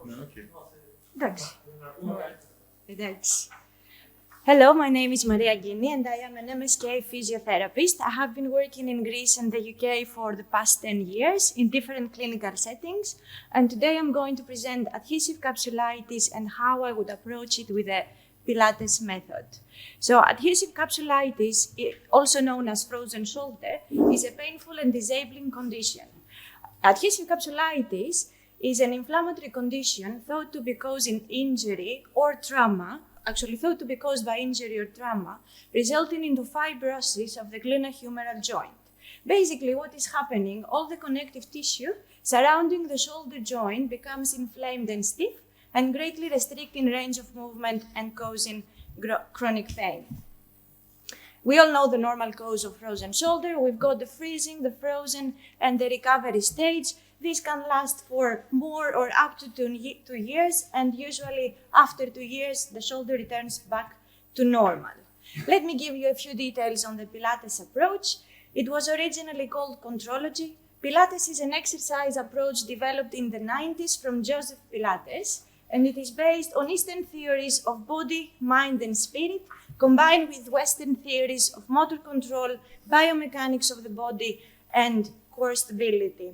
Εντάξει. Εντάξει. Hello, my name is Maria Gkini and I am an MSK physiotherapist. I have been working in Greece and the UK for the past 10 years in different clinical settings. And today I'm going to present adhesive capsulitis and how I would approach it with the Pilates method. So adhesive capsulitis, also known as frozen shoulder, is a painful and disabling condition. Adhesive capsulitis is an inflammatory condition thought to be causing injury or trauma, actually thought to be caused by injury or trauma, resulting into fibrosis of the glenohumeral joint. Basically, what is happening, all the connective tissue surrounding the shoulder joint becomes inflamed and stiff and greatly restricting range of movement and causing chronic pain. We all know the normal cause of frozen shoulder. We've got the freezing, the frozen, and the recovery stage. This can last for more or up to 2 years, and usually after 2 years, the shoulder returns back to normal. Let me give you a few details on the Pilates approach. It was originally called contrology. Pilates is an exercise approach developed in the 90s from Joseph Pilates, and it is based on Eastern theories of body, mind, and spirit, combined with Western theories of motor control, biomechanics of the body, and core stability.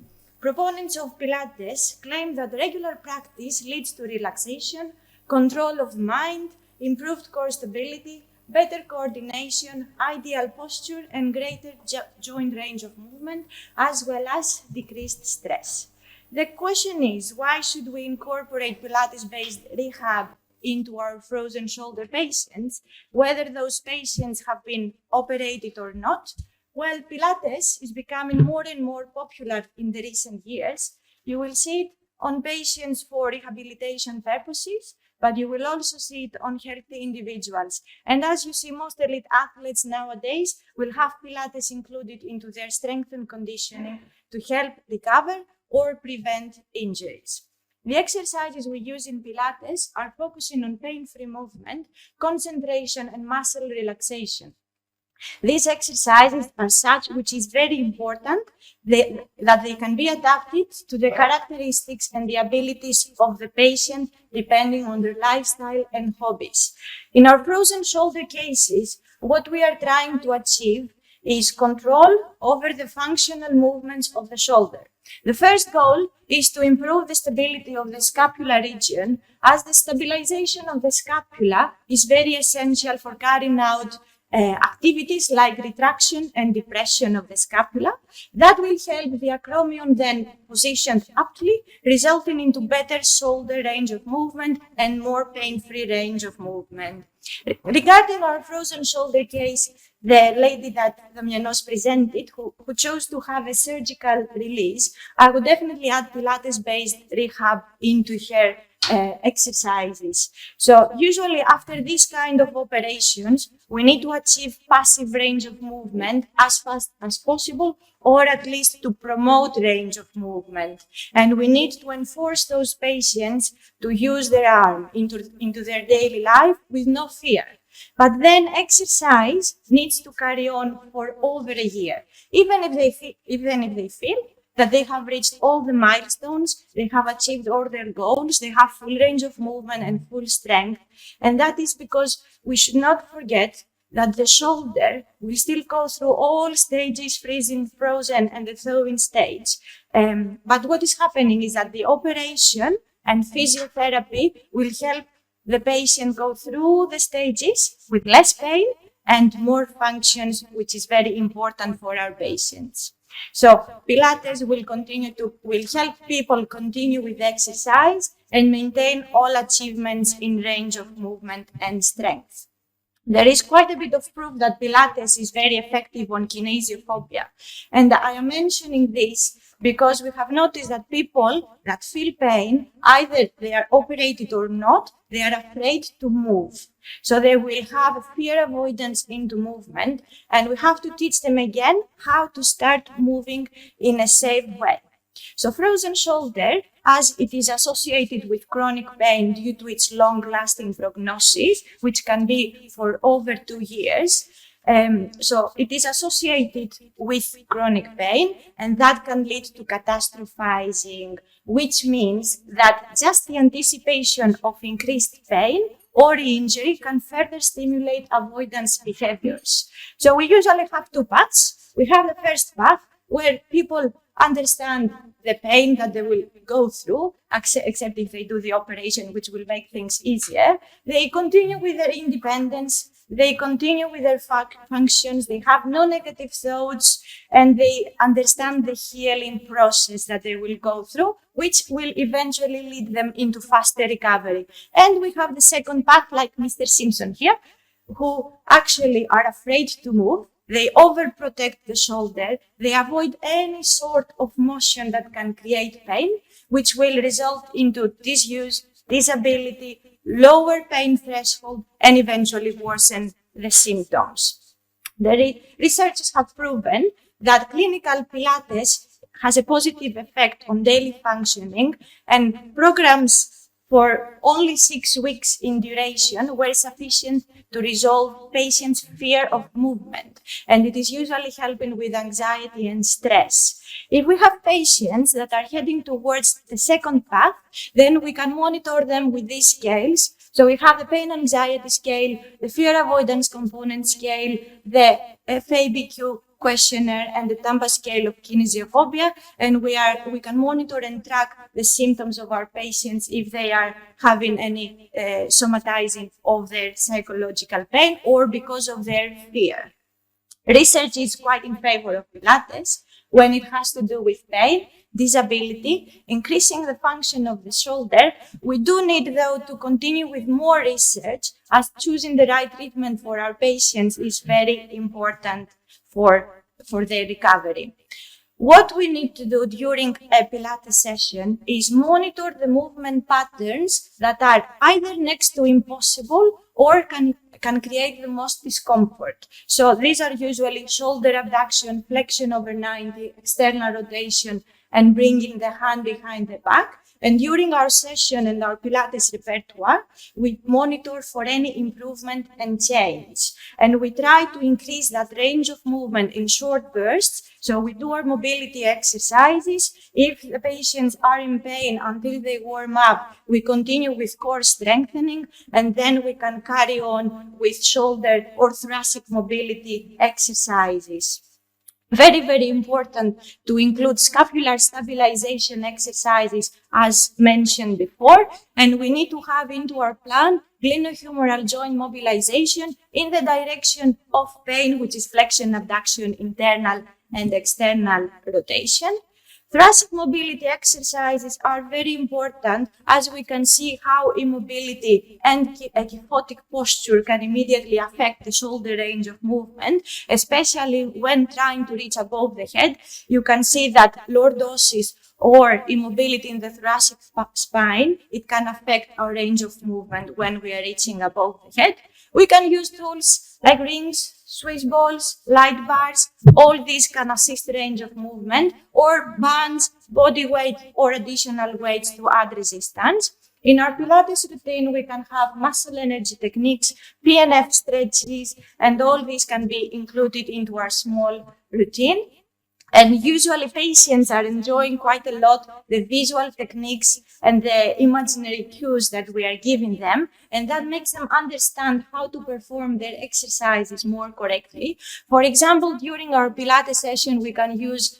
Proponents of Pilates claim that regular practice leads to relaxation, control of mind, improved core stability, better coordination, ideal posture, and greater joint range of movement, as well as decreased stress. The question is, why should we incorporate Pilates-based rehab into our frozen shoulder patients, whether those patients have been operated or not? Well, Pilates is becoming more and more popular in the recent years. You will see it on patients for rehabilitation purposes, but you will also see it on healthy individuals. And as you see, most elite athletes nowadays will have Pilates included into their strength and conditioning to help recover or prevent injuries. The exercises we use in Pilates are focusing on pain-free movement, concentration, and muscle relaxation. These exercises are such, which is very important, that they can be adapted to the characteristics and the abilities of the patient depending on their lifestyle and hobbies. In our frozen shoulder cases, what we are trying to achieve is control over the functional movements of the shoulder. The first goal is to improve the stability of the scapular region, as the stabilization of the scapula is very essential for carrying out activities like retraction and depression of the scapula. That will help the acromion then positioned aptly, resulting into better shoulder range of movement and more pain-free range of movement. Regarding our frozen shoulder case, the lady that Damianos presented, who chose to have a surgical release, I would definitely add Pilates-based rehab into her exercises. So usually after this kind of operations, we need to achieve passive range of movement as fast as possible, or at least to promote range of movement. And we need to enforce those patients to use their arm into their daily life with no fear. But then exercise needs to carry on for over a year. Even if they feel that they have reached all the milestones, they have achieved all their goals, they have full range of movement and full strength. And that is because we should not forget that the shoulder will still go through all stages, freezing, frozen, and the thawing stage. But what is happening is that the operation and physiotherapy will help the patient go through the stages with less pain and more functions, which is very important for our patients. So Pilates will help people continue with exercise and maintain all achievements in range of movement and strength. There is quite a bit of proof that Pilates is very effective on kinesiophobia. And I am mentioning this because we have noticed that people that feel pain, either they are operated or not, they are afraid to move. So they will have a fear avoidance into movement, and we have to teach them again how to start moving in a safe way. So frozen shoulder, as it is associated with chronic pain due to its long-lasting prognosis, which can be for over 2 years, So it is associated with chronic pain, and that can lead to catastrophizing, which means that just the anticipation of increased pain or injury can further stimulate avoidance behaviors. So we usually have two paths. We have the first path where people understand the pain that they will go through, except if they do the operation, which will make things easier. They continue with their independence. They continue with their functions. They have no negative thoughts, and they understand the healing process that they will go through, which will eventually lead them into faster recovery. And we have the second path, like Mr. Simpson here, who actually are afraid to move. They overprotect the shoulder. They avoid any sort of motion that can create pain, which will result into disuse, disability, lower pain threshold, and eventually worsen the symptoms. The researchers have proven that clinical Pilates has a positive effect on daily functioning, and programs for only 6 weeks in duration were sufficient to resolve patients' fear of movement, and it is usually helping with anxiety and stress. If we have patients that are heading towards the second path, then we can monitor them with these scales. So we have the pain anxiety scale, the fear avoidance component scale, the FABQ questionnaire, and the Tampa scale of kinesiophobia, and we can monitor and track the symptoms of our patients if they are having any somatizing of their psychological pain or because of their fear. Research is quite in favor of Pilates when it has to do with pain, disability, increasing the function of the shoulder. We do need, though, to continue with more research, as choosing the right treatment for our patients is very important for their recovery. What we need to do during a Pilates session is monitor the movement patterns that are either next to impossible or can create the most discomfort. So these are usually shoulder abduction, flexion over 90, external rotation, and bringing the hand behind the back. And during our session and our Pilates repertoire, we monitor for any improvement and change. And we try to increase that range of movement in short bursts. So we do our mobility exercises. If the patients are in pain until they warm up, we continue with core strengthening, and then we can carry on with shoulder or thoracic mobility exercises. Very, very important to include scapular stabilization exercises, as mentioned before. And we need to have into our plan glenohumeral joint mobilization in the direction of pain, which is flexion, abduction, internal and external rotation. Thoracic mobility exercises are very important, as we can see how immobility and a kyphotic posture can immediately affect the shoulder range of movement, especially when trying to reach above the head. You can see that lordosis or immobility in the thoracic spine, it can affect our range of movement when we are reaching above the head. We can use tools like rings, Swiss balls, light bars. All these can assist range of movement, or bands, body weight, or additional weights to add resistance. In our Pilates routine, we can have muscle energy techniques, PNF stretches, and all these can be included into our small routine. And usually patients are enjoying quite a lot the visual techniques and the imaginary cues that we are giving them. And that makes them understand how to perform their exercises more correctly. For example, during our Pilates session, we can use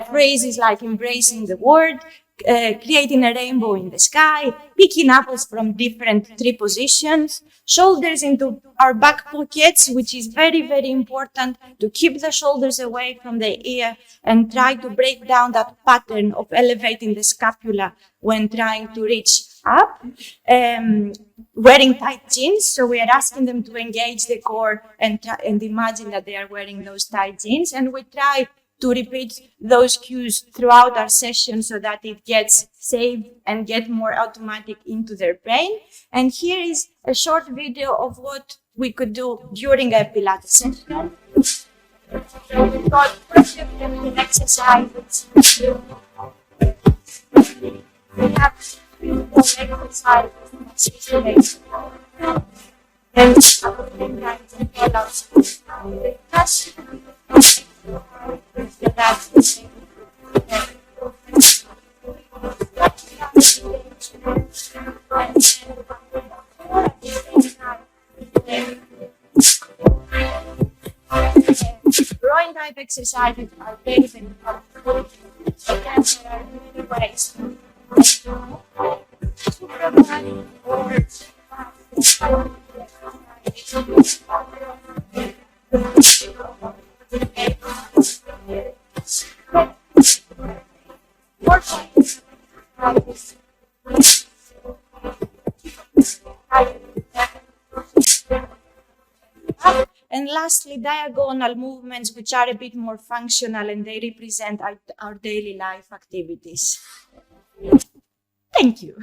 phrases like embracing the world, creating a rainbow in the sky, picking apples from different tree positions, shoulders into our back pockets, which is very, very important to keep the shoulders away from the ear and try to break down that pattern of elevating the scapula when trying to reach up. Wearing tight jeans, so we are asking them to engage the core and imagine that they are wearing those tight jeans, and we try to repeat those cues throughout our session so that it gets saved and get more automatic into their brain. And here is a short video of what we could do during a Pilates session. So we've got different exercises. We have exercises and Rowing type exercises are very beneficial. Again, there are many ways to provide and lastly, diagonal movements, which are a bit more functional and they represent our daily life activities. Thank you.